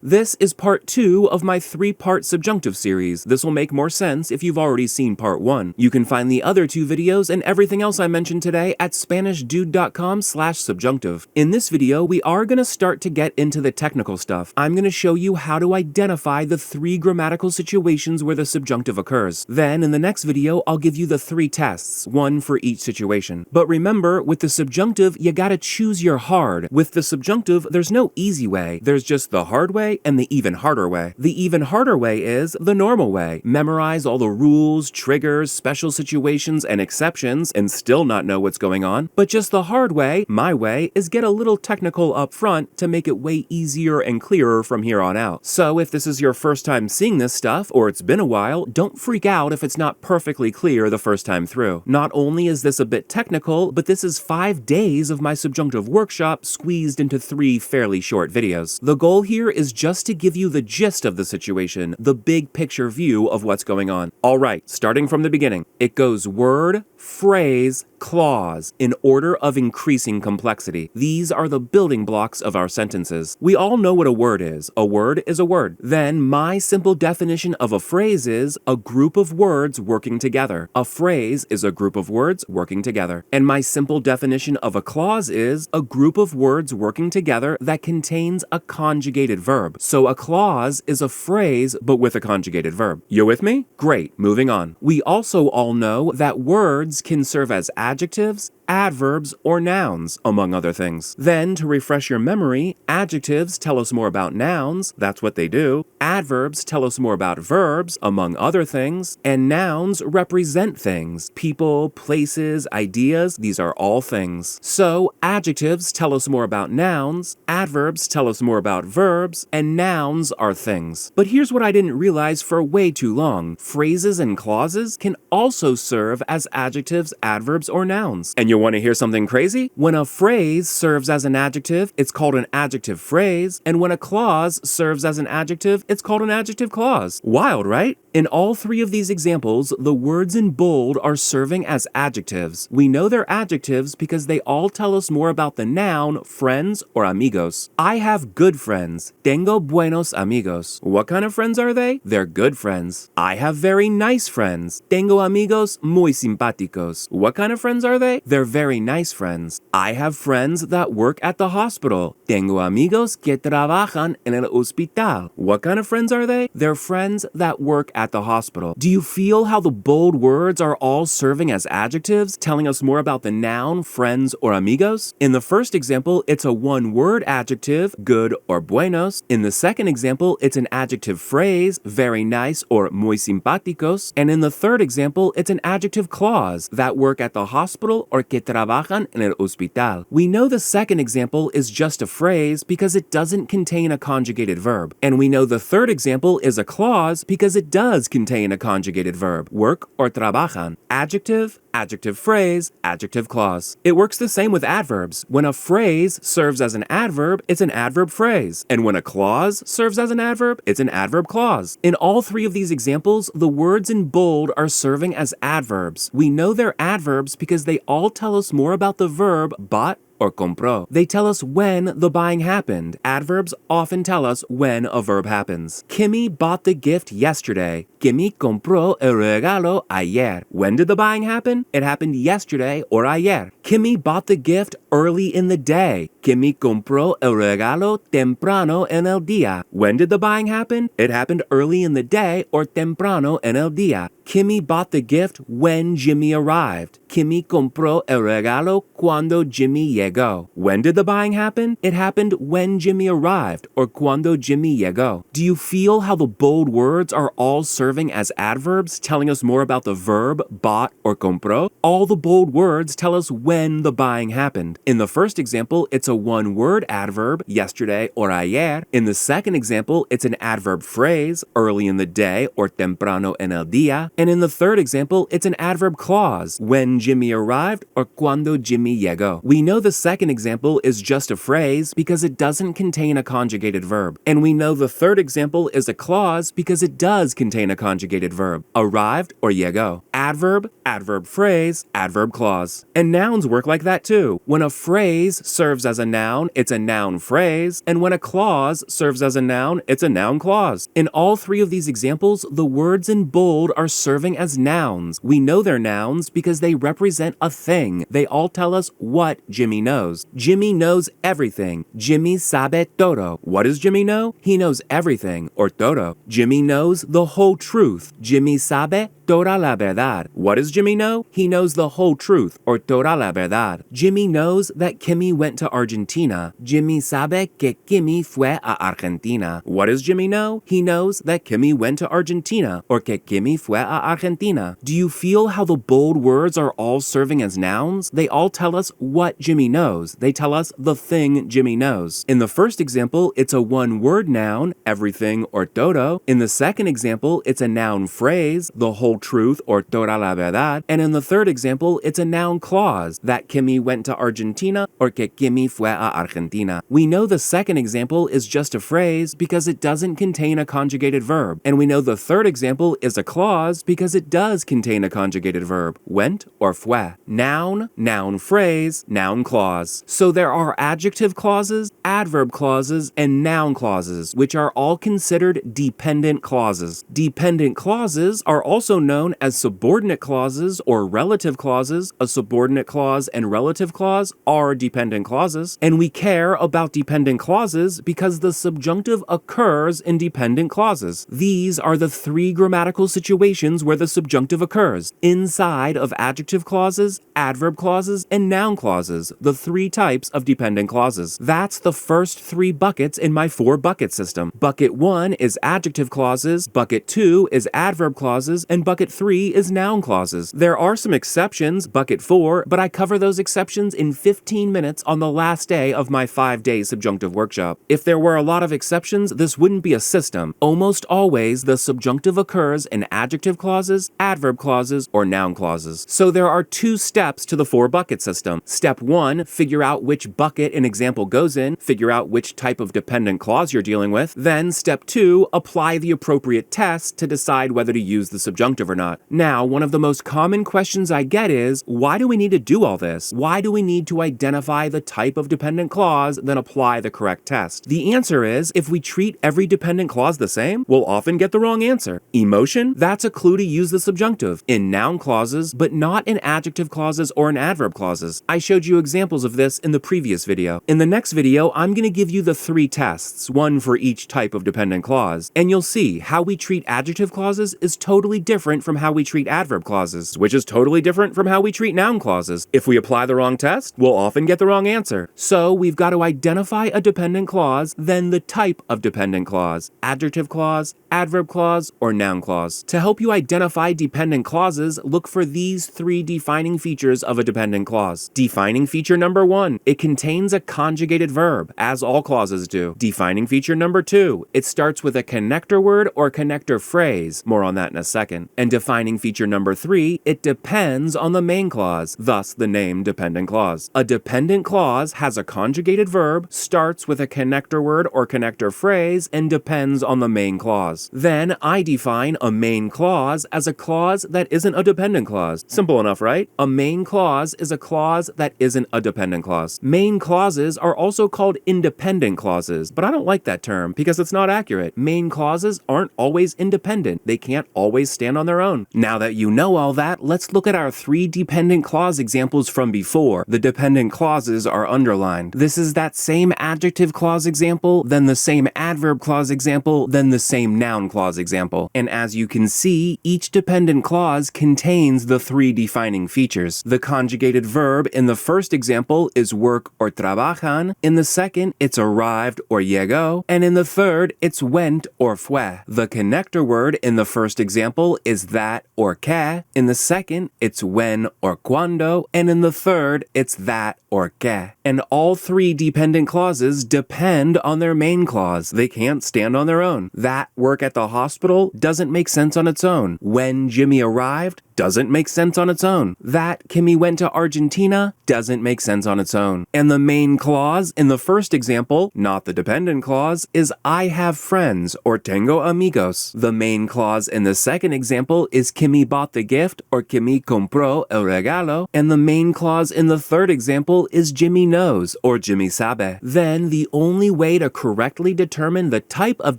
This is part 2 of my 3-part subjunctive series. This will make more sense if you've already seen part 1. You can find the other 2 videos and everything else I mentioned today at SpanishDude.com/subjunctive. In this video, we are going to start to get into the technical stuff. I'm going to show you how to identify the 3 grammatical situations where the subjunctive occurs. Then, in the next video, I'll give you the 3 tests, one for each situation. But remember, with the subjunctive, you gotta choose your hard. With the subjunctive, there's no easy way. There's just the hard way and the even harder way. The even harder way is the normal way. Memorize all the rules, triggers, special situations, and exceptions and still not know what's going on. But just the hard way, my way, is get a little technical up front to make it way easier and clearer from here on out. So if this is your first time seeing this stuff, or it's been a while, don't freak out if it's not perfectly clear the first time through. Not only is this a bit technical, but this is 5 days of my subjunctive workshop squeezed into 3 fairly short videos. The goal here is just to give you the gist of the situation, the big picture view of what's going on. Alright, starting from the beginning. It goes word, phrase, clause, in order of increasing complexity. These are the building blocks of our sentences. We all know what a word is. A word is a word. Then my simple definition of a phrase is a group of words working together. A phrase is a group of words working together. And my simple definition of a clause is a group of words working together that contains a conjugated verb. So a clause is a phrase but with a conjugated verb. You with me? Great, moving on. We also all know that words can serve as adjectives, adverbs, or nouns, among other things. Then, to refresh your memory, adjectives tell us more about nouns, that's what they do. Adverbs tell us more about verbs, among other things. And nouns represent things. People, places, ideas, these are all things. So, adjectives tell us more about nouns, adverbs tell us more about verbs, and nouns are things. But here's what I didn't realize for way too long. Phrases and clauses can also serve as adjectives, adverbs, or nouns. And you want to hear something crazy? When a phrase serves as an adjective, it's called an adjective phrase, and when a clause serves as an adjective, it's called an adjective clause. Wild, right? In all 3 of these examples, the words in bold are serving as adjectives. We know they're adjectives because they all tell us more about the noun, friends or amigos. I have good friends. Tengo buenos amigos. What kind of friends are they? They're good friends. I have very nice friends. Tengo amigos muy simpáticos. What kind of friends are they? They're very nice friends. I have friends that work at the hospital. Tengo amigos que trabajan en el hospital. What kind of friends are they? They're friends that work at the hospital. Do you feel how the bold words are all serving as adjectives, telling us more about the noun, friends, or amigos? In the first example, it's a one-word adjective, good or buenos. In the second example, it's an adjective phrase, very nice or muy simpáticos. And in the third example, it's an adjective clause, that work at the hospital or que trabajan en el hospital. We know the second example is just a phrase because it doesn't contain a conjugated verb. And we know the third example is a clause because it does contain a conjugated verb, work or trabajan. Adjective, adjective phrase, adjective clause. It works the same with adverbs. When a phrase serves as an adverb, it's an adverb phrase. And when a clause serves as an adverb, it's an adverb clause. In all 3 of these examples, the words in bold are serving as adverbs. We know they're adverbs because they all tell us more about the verb bought or compró. They tell us when the buying happened. Adverbs often tell us when a verb happens. Kimmy bought the gift yesterday. Kimmy compró el regalo ayer. When did the buying happen? It happened yesterday or ayer. Kimmy bought the gift early in the day. Kimmy compró el regalo temprano en el día. When did the buying happen? It happened early in the day or temprano en el día. Kimmy bought the gift when Jimmy arrived. Kimmy compró el regalo cuando Jimmy llegó. When did the buying happen? It happened when Jimmy arrived or cuando Jimmy llegó. Do you feel how the bold words are all serving as adverbs, telling us more about the verb bought or compró? All the bold words tell us when the buying happened. In the first example, it's a one-word adverb, yesterday or ayer. In the second example, it's an adverb phrase, early in the day or temprano en el día. And in the third example, it's an adverb clause, when when Jimmy arrived or cuando Jimmy llegó. We know the second example is just a phrase because it doesn't contain a conjugated verb. And we know the third example is a clause because it does contain a conjugated verb. Arrived or llegó. Adverb, adverb phrase, adverb clause. And nouns work like that too. When a phrase serves as a noun, it's a noun phrase. And when a clause serves as a noun, it's a noun clause. In all three of these examples, the words in bold are serving as nouns. We know they're nouns because they represent a thing. They all tell us what Jimmy knows. Jimmy knows everything. Jimmy sabe todo. What does Jimmy know? He knows everything, or todo. Jimmy knows the whole truth. Jimmy sabe toda la verdad. What does Jimmy know? He knows the whole truth, or toda la verdad. Jimmy knows that Kimmy went to Argentina. Jimmy sabe que Kimmy fue a Argentina. What does Jimmy know? He knows that Kimmy went to Argentina, or que Kimmy fue a Argentina. Do you feel how the bold words are all serving as nouns? They all tell us what Jimmy knows. They tell us the thing Jimmy knows. In the first example, it's a one-word noun, everything or todo. In the second example, it's a noun phrase, the whole truth or toda la verdad. And in the third example, it's a noun clause, that Kimmy went to Argentina or que Kimmy fue a Argentina. We know the second example is just a phrase because it doesn't contain a conjugated verb. And we know the third example is a clause because it does contain a conjugated verb, went or fue. Noun, noun phrase, noun clause. So there are adjective clauses, adverb clauses, and noun clauses, which are all considered dependent clauses. Dependent clauses are also known as subordinate clauses or relative clauses. A subordinate clause and relative clause are dependent clauses. And we care about dependent clauses because the subjunctive occurs in dependent clauses. These are the three grammatical situations where the subjunctive occurs, inside of adjective clauses, adverb clauses, and noun clauses, the three types of dependent clauses. That's the first three buckets in my four-bucket system. Bucket 1 is adjective clauses, bucket 2 is adverb clauses, and bucket 3 is noun clauses. There are some exceptions, bucket 4, but I cover those exceptions in 15 minutes on the last day of my 5-day subjunctive workshop. If there were a lot of exceptions, this wouldn't be a system. Almost always, the subjunctive occurs in adjective clauses, adverb clauses, or noun clauses. So there are two steps to the four-bucket system. Step 1, figure out which bucket an example goes in, figure out which type of dependent clause you're dealing with. Then step 2, apply the appropriate test to decide whether to use the subjunctive or not. Now, one of the most common questions I get is, why do we need to do all this? Why do we need to identify the type of dependent clause, then apply the correct test? The answer is, if we treat every dependent clause the same, we'll often get the wrong answer. Emotion? That's a clue to use the subjunctive in noun clauses, but not in adjective clauses or in adverb clauses. I showed you examples of this in the previous video. In the next video, I'm going to give you the three tests, one for each type of dependent clause, and you'll see how we treat adjective clauses is totally different from how we treat adverb clauses, which is totally different from how we treat noun clauses. If we apply the wrong test, we'll often get the wrong answer. So we've got to identify a dependent clause, then the type of dependent clause, adjective clause, adverb clause, or noun clause. To help you identify dependent clauses, look for these three defining features of a dependent clause. Defining feature number 1, it contains a conjugated verb, as all clauses do. Defining feature number 2, it starts with a connector word or connector phrase. More on that in a second. And defining feature number 3, it depends on the main clause, thus the name dependent clause. A dependent clause has a conjugated verb, starts with a connector word or connector phrase, and depends on the main clause. Then I define a main clause as a clause that isn't a dependent clause. Simple enough, right? A main clause is a clause that isn't a dependent clause. Main clauses are also called independent clauses, but I don't like that term because it's not accurate. Main clauses aren't always independent. They can't always stand on their own. Now that you know all that, let's look at our three dependent clause examples from before. The dependent clauses are underlined. This is that same adjective clause example, then the same adverb clause example, then the same noun clause example. And as you can see, each dependent clause contains the three defining features. The conjugated verb in the first example is work or trabajan. In the second, it's arrived or llegó. And in the third, it's went or fue. The connector word in the first example is that or que. In the second, it's when or cuando. And in the third, it's that or que. And all three dependent clauses depend on their main clause. They can't stand on their own. That work at the hospital doesn't make sense on its own. When Jimmy arrived doesn't make sense on its own. That Kimmy went to Argentina doesn't make sense on its own. And the main clause in the first example, not the dependent clause, is I have friends or tengo amigos. The main clause in the second example is Kimmy bought the gift or Kimmy compró el regalo. And the main clause in the third example is Jimmy knows or Jimmy sabe. Then the only way to correctly determine the type of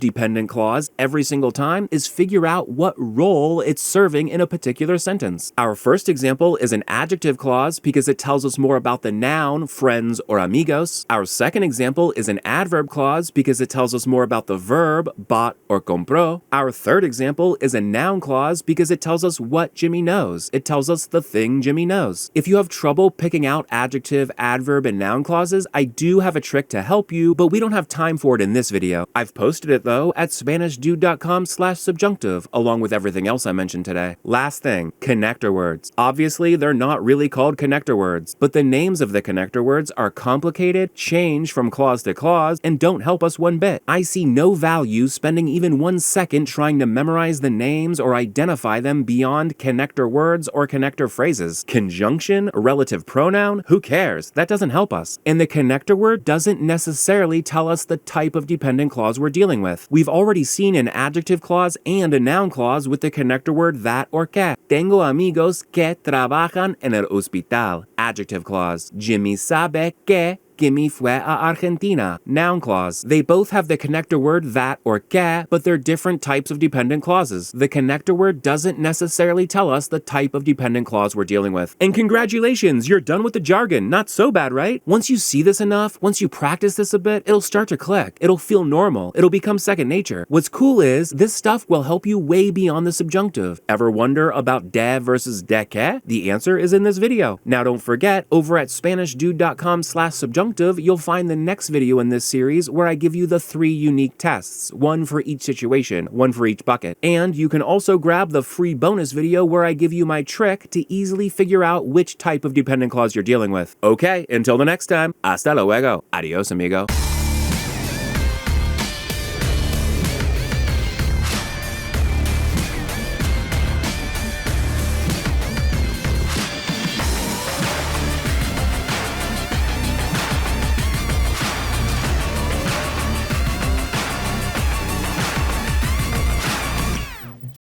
dependent clause every single time is figure out what role it's serving in a particular sentence. Our first example is an adjective clause because it tells us more about the noun friends or amigos. Our second example is an adverb clause because it tells us more about the verb bought or compró. Our third example is a noun clause because it tells us what Jimmy knows. It tells us the thing Jimmy knows. If you have trouble picking out adjective, adverb, and noun clauses, I do have a trick to help you, but we don't have time for it in this video. I've posted it though at SpanishDude.com/subjunctive along with everything else I mentioned today. Last thing, connector words. Obviously, they're not really called connector words, but the names of the connector words are complicated, change from clause to clause, and don't help us one bit. I see no value spending even 1 second trying to memorize the names or identify them beyond connector words or connector phrases. Conjunction, relative pronoun, who cares? That doesn't help us. And the connector word doesn't necessarily tell us the type of dependent clause we're dealing with. We've already seen an adjective clause and a noun clause with the connector word that or que. Tengo amigos que trabajan en el hospital. Adjective clause. Jimmy sabe que Kimmy fue a Argentina. Noun clause. They both have the connector word that or que, but they're different types of dependent clauses. The connector word doesn't necessarily tell us the type of dependent clause we're dealing with. And congratulations, you're done with the jargon. Not so bad, right? Once you see this enough, once you practice this a bit, it'll start to click. It'll feel normal. It'll become second nature. What's cool is this stuff will help you way beyond the subjunctive. Ever wonder about de versus de que? The answer is in this video. Now don't forget, over at SpanishDude.com/subjunctive, you'll find the next video in this series where I give you the 3 unique tests, one for each situation, one for each bucket. And you can also grab the free bonus video where I give you my trick to easily figure out which type of dependent clause you're dealing with. Okay, until the next time, hasta luego. Adios, amigo.